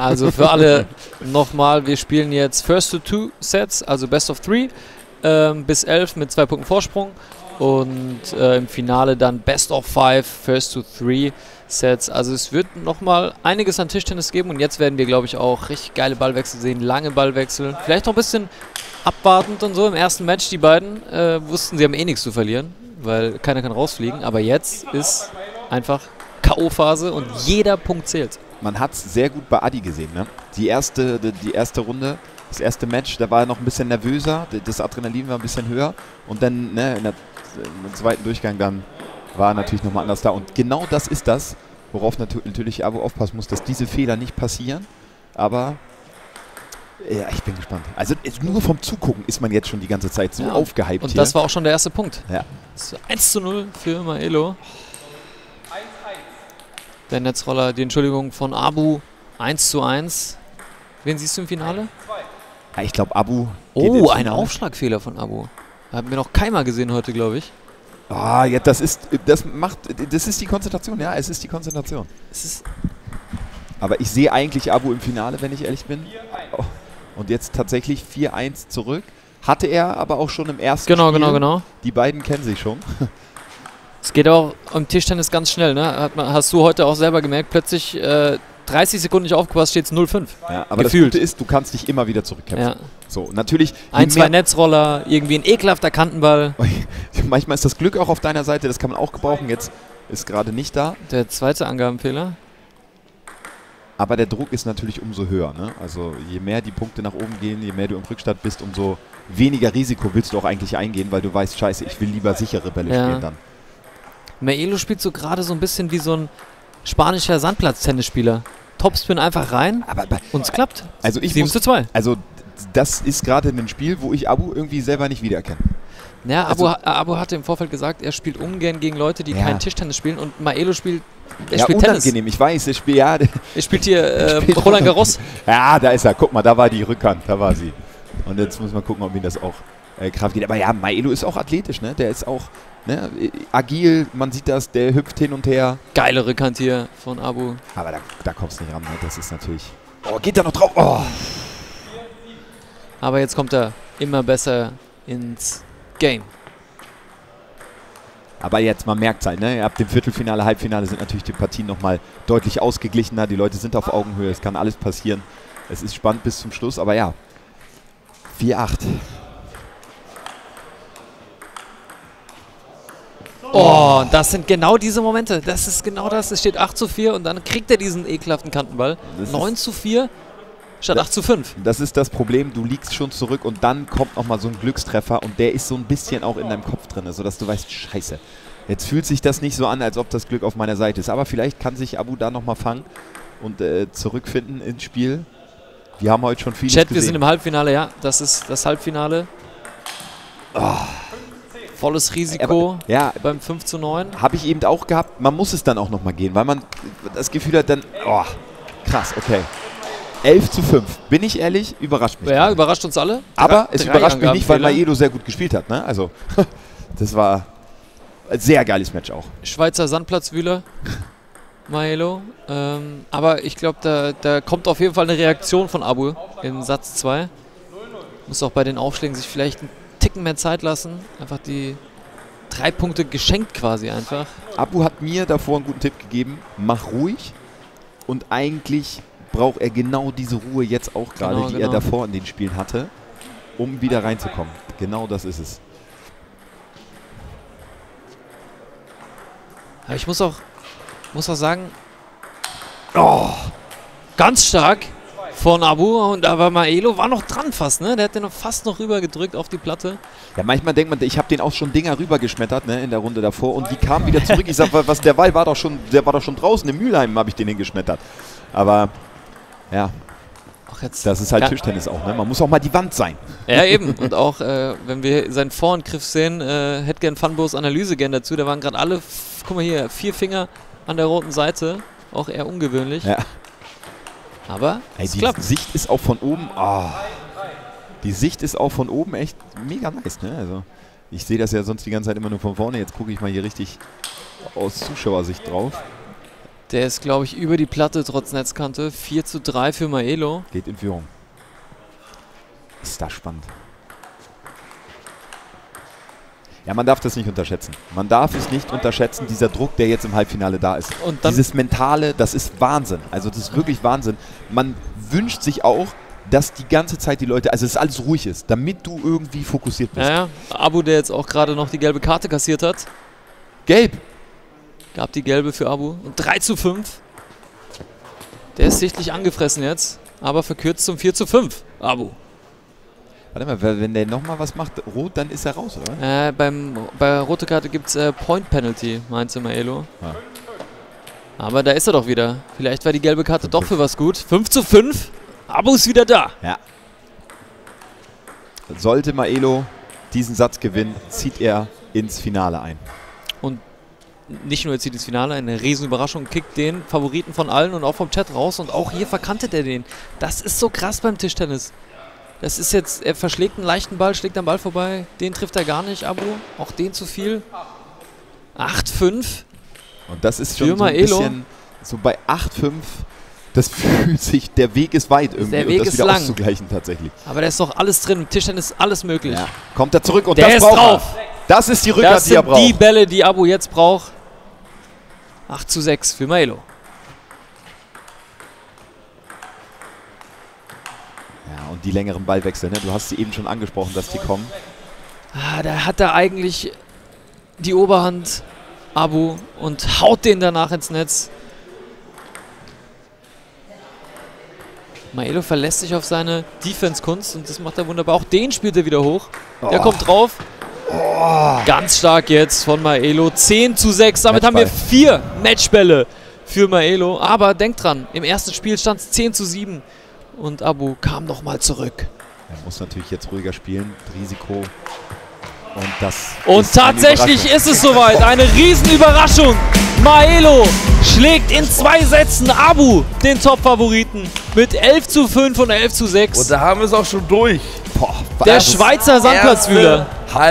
Also für alle nochmal, wir spielen jetzt First to Two Sets, also Best of Three, bis 11 mit 2 Punkten Vorsprung. Und im Finale dann Best of 5, First to Three Sets. Also es wird nochmal einiges an Tischtennis geben. Und jetzt werden wir, glaube ich, auch richtig geile Ballwechsel sehen, lange Ballwechsel. Vielleicht noch ein bisschen abwartend und so. Im ersten Match, die beiden wussten, sie haben eh nichts zu verlieren, weil keiner kann rausfliegen. Aber jetzt ist einfach K.O.-Phase und jeder Punkt zählt. Man hat es sehr gut bei Adi gesehen, ne? Die erste Runde, das erste Match, da war er noch ein bisschen nervöser, das Adrenalin war ein bisschen höher. Und dann, ne, im zweiten Durchgang dann war er natürlich nochmal anders da. Und genau das ist das, worauf natürlich Abu aufpassen muss, dass diese Fehler nicht passieren. Aber ja, ich bin gespannt. Also nur vom Zugucken ist man jetzt schon die ganze Zeit so aufgehypt. Und das war auch schon der erste Punkt. Ja. 1:0 für Maelo. Der Netzroller, die Entschuldigung von Abu, 1:1. Wen siehst du im Finale? Ja, ich glaube, Abu. Oh, ein Aufschlagfehler von Abu. Haben wir noch keiner gesehen heute, glaube ich. Ah, ja, das ist die Konzentration, ja, es ist die Konzentration. Aber ich sehe eigentlich Abu im Finale, wenn ich ehrlich bin. Oh. Und jetzt tatsächlich 4:1 zurück. Hatte er aber auch schon im ersten Spiel. Genau. Die beiden kennen sich schon. Es geht auch im Tischtennis ganz schnell, ne? Hast du heute auch selber gemerkt, plötzlich 30 Sekunden nicht aufgepasst, steht es 0:5. Ja, aber gefühlt. Das Gute ist, du kannst dich immer wieder zurückkämpfen. Ja. So, natürlich. Zwei Netzroller, irgendwie ein ekelhafter Kantenball. Manchmal ist das Glück auch auf deiner Seite, das kann man auch gebrauchen. Jetzt ist gerade nicht da. Der zweite Angabenfehler. Aber der Druck ist natürlich umso höher, ne? Also je mehr die Punkte nach oben gehen, je mehr du im Rückstand bist, umso weniger Risiko willst du auch eigentlich eingehen, weil du weißt, scheiße, ich will lieber sichere Bälle spielen dann. Maelo spielt so gerade so ein bisschen wie so ein spanischer Sandplatz-Tennisspieler. Topspin einfach rein und es klappt. Also 7:2. Also das ist gerade ein Spiel, wo ich Abu irgendwie selber nicht wiedererkenne. Ja, Abu hatte im Vorfeld gesagt, er spielt ungern gegen Leute, die kein Tischtennis spielen, und Maelo spielt Tennis. Unangenehm, ich weiß, er spielt hier Roland Garros. Ja, da ist er, guck mal, da war die Rückhand, da war sie. Und jetzt muss man gucken, ob ihm das auch Kraft geht. Aber ja, Maelo ist auch athletisch, ne? Der ist auch agil, man sieht das, der hüpft hin und her. Geile Rückhand hier von Abu. Aber da kommst du nicht ran, ne? Das ist natürlich... Oh, geht da noch drauf? Oh. Aber jetzt kommt er immer besser ins Game. Aber jetzt, man merkt es halt, ne? Ab dem Viertelfinale, Halbfinale sind natürlich die Partien nochmal deutlich ausgeglichener. Die Leute sind auf Augenhöhe, es kann alles passieren. Es ist spannend bis zum Schluss, aber ja. 4:8. Oh, das sind genau diese Momente. Das ist genau das. Es steht 8:4 und dann kriegt er diesen ekelhaften Kantenball. 9:4 statt 8:5. Das ist das Problem. Du liegst schon zurück und dann kommt nochmal so ein Glückstreffer und der ist so ein bisschen auch in deinem Kopf drin, sodass du weißt, scheiße, jetzt fühlt sich das nicht so an, als ob das Glück auf meiner Seite ist. Aber vielleicht kann sich Abu da nochmal fangen und zurückfinden ins Spiel. Wir haben heute schon vieles gesehen. Wir sind im Halbfinale, ja. Das ist das Halbfinale. Oh. Volles Risiko beim 5:9. Habe ich eben auch gehabt. Man muss es dann auch nochmal gehen, weil man das Gefühl hat dann, oh, krass, okay. 11:5. Bin ich ehrlich, überrascht mich. Ja, überrascht uns alle. Aber es überrascht mich nicht, weil Maelo sehr gut gespielt hat. Ne? Also, das war ein sehr geiles Match auch. Schweizer Sandplatzwühler, Maelo. Aber ich glaube, da kommt auf jeden Fall eine Reaktion von Abu in Satz 2. Muss auch bei den Aufschlägen sich vielleicht ein Ticken mehr Zeit lassen. Einfach die 3 Punkte geschenkt quasi einfach. Abu hat mir davor einen guten Tipp gegeben. Mach ruhig. Und eigentlich braucht er genau diese Ruhe jetzt auch gerade, die er davor in den Spielen hatte, um wieder reinzukommen. Genau das ist es. Aber ich muss auch sagen, ganz stark von Abu, und aber Maelo war noch dran fast, ne? Der hat den fast noch rüber gedrückt auf die Platte. Ja, manchmal denkt man, ich habe den auch schon Dinger rübergeschmettert, ne, in der Runde davor, und die kamen wieder zurück. Ich sag, was, der Ball war doch schon draußen, in Mülheim habe ich den hingeschmettert. Aber ja, das ist halt Tischtennis auch, ne? Man muss auch mal die Wand sein. Ja, eben. Und auch, wenn wir seinen Vorhandgriff sehen, hätte gern Funbos Analyse gern dazu. Da waren gerade alle, guck mal hier, 4 Finger an der roten Seite. Auch eher ungewöhnlich. Ja. Aber es klappt. Die Sicht ist auch von oben, die Sicht ist auch von oben echt mega nice, ne? Also ich sehe das ja sonst die ganze Zeit immer nur von vorne. Jetzt gucke ich mal hier richtig aus Zuschauersicht drauf. Der ist, glaube ich, über die Platte trotz Netzkante. 4:3 für Maelo. Geht in Führung. Ist das spannend. Ja, man darf das nicht unterschätzen. Man darf es nicht unterschätzen, dieser Druck, der jetzt im Halbfinale da ist. Und dann dieses Mentale, das ist Wahnsinn. Also das ist wirklich Wahnsinn. Man wünscht sich auch, dass die ganze Zeit die Leute, also dass alles ruhig ist, damit du irgendwie fokussiert bist. ja, Abu, der jetzt auch gerade noch die gelbe Karte kassiert hat. Gelb. Gab die gelbe für Abu. Und 3:5. Der ist sichtlich angefressen jetzt. Aber verkürzt zum 4:5. Abu. Warte mal, wenn der nochmal was macht, rot, dann ist er raus, oder? Bei rote Karte gibt es Point Penalty, meinte Maelo. Ja. Aber da ist er doch wieder. Vielleicht war die gelbe Karte doch für was gut. 5:5. Abu ist wieder da. Ja. Sollte Maelo diesen Satz gewinnen, zieht er ins Finale ein. Und nicht nur jetzt hier das Finale, eine riesen Überraschung, kickt den Favoriten von allen und auch vom Chat raus. Und auch hier verkantet er den. Das ist so krass beim Tischtennis. Das ist jetzt, er verschlägt einen leichten Ball, schlägt am Ball vorbei. Den trifft er gar nicht, Abu. Auch den zu viel. 8:5. Und das ist schon so ein bisschen, so bei 8:5, das fühlt sich, der Weg ist weit irgendwie. Der Weg und das ist wieder lang. Auszugleichen tatsächlich. Aber da ist doch alles drin. Im Tischtennis ist alles möglich. Ja. Kommt er zurück und Der das ist braucht drauf. er. Das ist die Rückhand, Das die er sind braucht. die Bälle, die Abu jetzt braucht. 8:6 für Maelo. Ja, und die längeren Ballwechsel, ne? Du hast sie eben schon angesprochen, dass die kommen. Da hat er eigentlich die Oberhand, Abu, und haut den danach ins Netz. Maelo verlässt sich auf seine Defense-Kunst und das macht er wunderbar. Auch den spielt er wieder hoch. Der kommt drauf. Ganz stark jetzt von Maelo. 10:6. Damit haben wir 4 Matchbälle für Maelo. Aber denkt dran, im ersten Spiel stand es 10:7. Und Abu kam nochmal zurück. Er muss natürlich jetzt ruhiger spielen. Risiko. Und das Und tatsächlich ist es soweit. Eine Riesenüberraschung. Maelo schlägt in 2 Sätzen Abu, den Top-Favoriten, mit 11:5 und 11:6. Und da haben wir es auch schon durch. Boah, Der Schweizer Sandplatzwühler.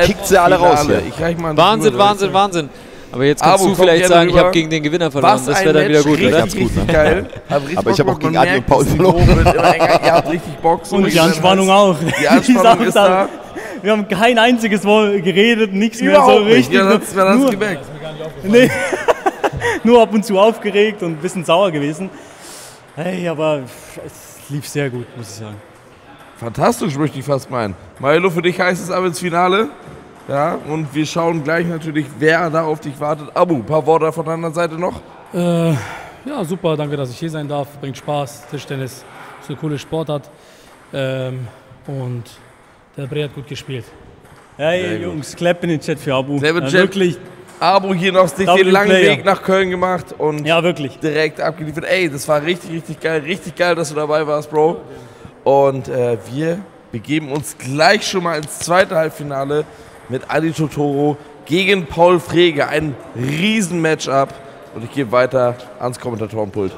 Kickt sie alle raus hier. Ich reich mal Wahnsinn, Wahnsinn, Wahnsinn. Aber jetzt kannst Abu, du komm vielleicht gerne sagen, ich rüber. habe gegen den Gewinner verloren. Was Das ein wäre dann wieder Match, gut, richtig, oder? Ganz gut, richtig ne? geil. Aber ich habe auch gegen Man Adi und merkt, Paul das Niveau verloren. wird immer enger. Ihr habt richtig Bock. So Und die Anspannung auch. Die Anspannung ist da. Wir haben kein einziges Mal geredet, nichts mehr so Überhaupt nicht. richtig. Ja, das wäre das nur, gemerkt. nee, nur ab und zu aufgeregt und ein bisschen sauer gewesen. Hey, aber es lief sehr gut, muss ich sagen. Fantastisch, möchte ich fast meinen. Maelo, für dich heißt es aber ins Finale. Ja, und wir schauen gleich natürlich, wer da auf dich wartet. Abu, ein paar Worte von deiner Seite noch? Ja, super, danke, dass ich hier sein darf. Bringt Spaß, Tischtennis ist eine coole Sportart. Und der Bre hat gut gespielt. Hey Jungs, Clap in den Chat für Abu. Sehr gut, Ja, Chat. wirklich. Abu hier noch sich Double den langen Player. Weg nach Köln gemacht und Ja, wirklich. direkt abgeliefert. Ey, das war richtig, richtig geil. Richtig geil, dass du dabei warst, Bro. Und wir begeben uns gleich schon mal ins zweite Halbfinale mit Adi Totoro gegen Paul Frege. Ein riesen Matchup. Und ich gebe weiter ans Kommentatorenpult.